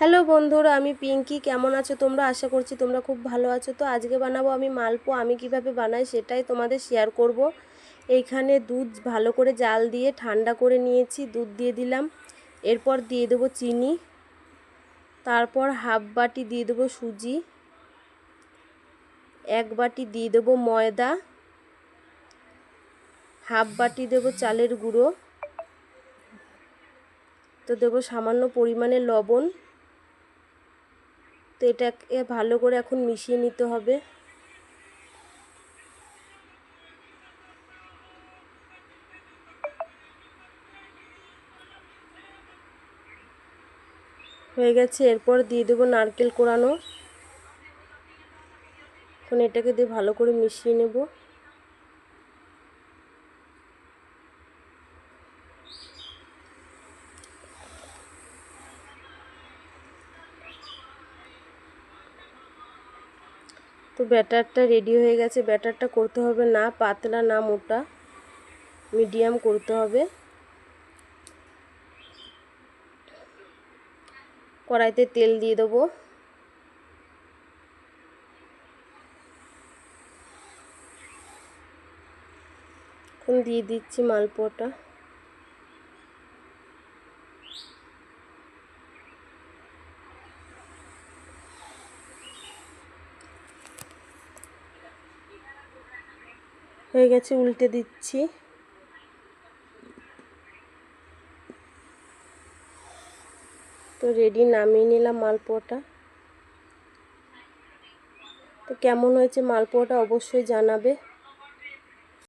Hello বন্ধুরা, আমি পিঙ্কি। কেমন আছো তোমরা? আশা করছি তোমরা খুব ভালো আছো। তো আজকে বানাবো আমি মালপোয়া। আমি কিভাবে বানাই সেটাই তোমাদের শেয়ার করব। এইখানে দুধ ভালো করে জাল দিয়ে ঠান্ডা করে নিয়েছি, দুধ দিয়ে দিলাম। এরপর দিয়ে দেবো চিনি, তারপর হাফ বাটি দিয়ে দেবো সুজি, এক বাটি দিয়ে দেবো ময়দা, হাফ বাটি দেবো চালের গুঁড়ো, তো দেবো সামান্য পরিমাণে লবণ। তো এটাকে ভালো করে এখন মিশিয়ে নিতে হবে। হয়ে গেছে। এরপর দিয়ে দেবো নারকেল কোড়ানো। এখন এটাকে দিয়ে ভালো করে মিশিয়ে নেব। তো ব্যাটারটা রেডি হয়ে গেছে। ব্যাটারটা করতে হবে না পাতলা না মোটা, মিডিয়াম করতে হবে। কড়াইতে তেল দিয়ে দেবো। এখন দিয়ে দিচ্ছি মালপোয়াটা। হয়ে গেছে, উল্টে দিচ্ছি। তো রেডি, নামিয়ে নিলাম মালপোয়াটা। তো কেমন হয়েছে মালপোয়াটা অবশ্যই জানাবে।